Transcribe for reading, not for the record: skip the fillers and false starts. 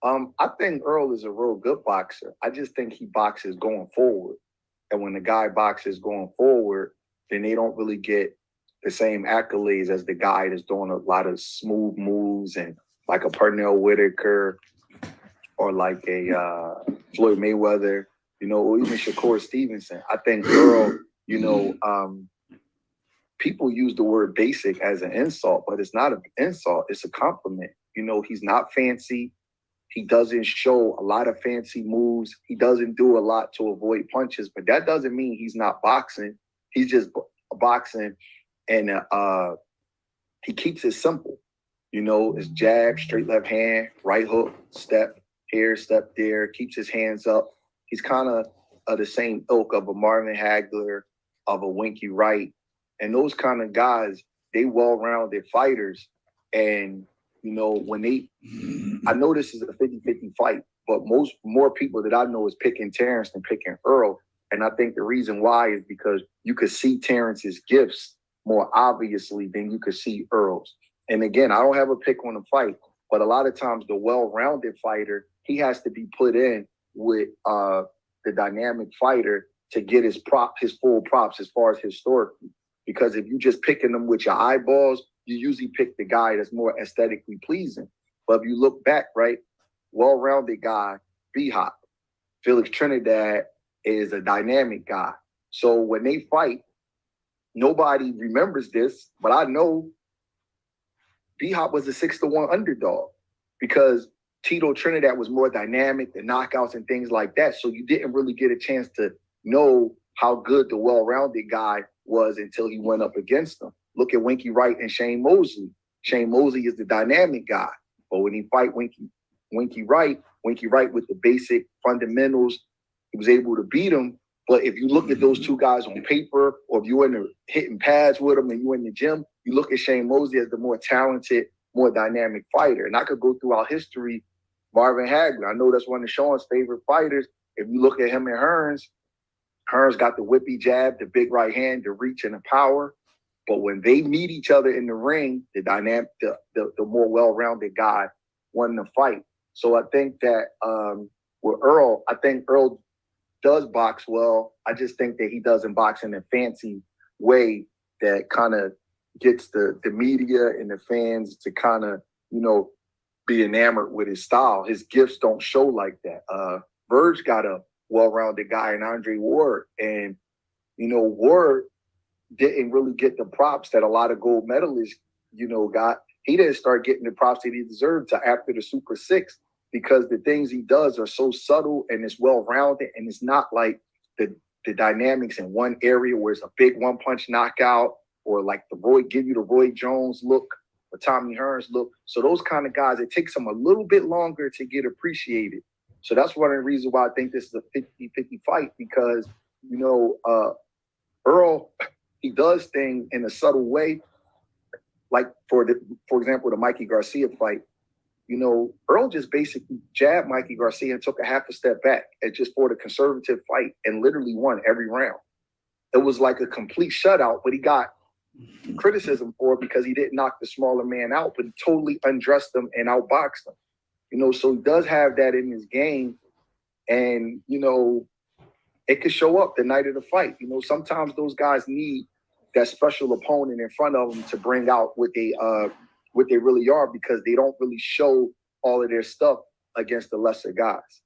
I think Earl is a real good boxer. I just think he boxes going forward. And when the guy boxes going forward, then they don't really get the same accolades as the guy that's doing a lot of smooth moves and like a Pernell Whitaker or like a Floyd Mayweather, or even Shakur Stevenson. I think Earl, people use the word basic as an insult, but it's not an insult. It's a compliment. He's not fancy. He doesn't show a lot of fancy moves. He doesn't do a lot to avoid punches, but that doesn't mean he's not boxing. He's just boxing, and he keeps it simple. It's jab, straight left hand, right hook, step here, step there, keeps his hands up. He's kind of the same ilk of a Marvin Hagler, of a Winky Wright, and those kind of guys, they well-rounded fighters. And, when I know this is a 50-50 fight, but more people that I know is picking Terence than picking Errol. And I think the reason why is because you could see Terence's gifts more obviously than you could see Errol's. And again, I don't have a pick on the fight, but a lot of times the well-rounded fighter, he has to be put in with the dynamic fighter to get his full props as far as historically. Because if you just picking them with your eyeballs, you usually pick the guy that's more aesthetically pleasing. But if you look back, right, well-rounded guy, B-Hop, Felix Trinidad is a dynamic guy. So when they fight, nobody remembers this, but I know B-Hop was a 6-1 underdog because Tito Trinidad was more dynamic, the knockouts and things like that. So you didn't really get a chance to know how good the well-rounded guy was until he went up against them. Look at Winky Wright and Shane Mosley. Shane Mosley is the dynamic guy. But when he fight Winky Wright with the basic fundamentals, he was able to beat him. But if you look at those two guys on paper, or if you're in the hitting pads with them and you're in the gym, you look at Shane Mosley as the more talented, more dynamic fighter. And I could go through our history. Marvin Hagler, I know that's one of Sean's favorite fighters. If you look at him and Hearns got the whippy jab, the big right hand, the reach and the power. But when they meet each other in the ring, the more well-rounded guy won the fight. So I think that with Errol, I think Errol does box well. I just think that he doesn't box in a fancy way that kind of gets the media and the fans to kind of, be enamored with his style. His gifts don't show like that. Verge got a well-rounded guy in Andre Ward. And, Ward didn't really get the props that a lot of gold medalists, got. He didn't start getting the props that he deserved till after the Super 6 because the things he does are so subtle and it's well-rounded, and it's not like the dynamics in one area where it's a big one-punch knockout or like give you the Roy Jones look or Tommy Hearns look. So those kind of guys, it takes them a little bit longer to get appreciated. So that's one of the reasons why I think this is a 50-50 fight because, Earl, he does things in a subtle way. Like, for example, the Mikey Garcia fight, Earl just basically jabbed Mikey Garcia and took a half a step back and just fought a conservative fight and literally won every round. It was like a complete shutout, but he got criticism for it because he didn't knock the smaller man out, but he totally undressed him and outboxed him. So he does have that in his game. And, it could show up the night of the fight. Sometimes those guys need that special opponent in front of them to bring out what they really are because they don't really show all of their stuff against the lesser guys.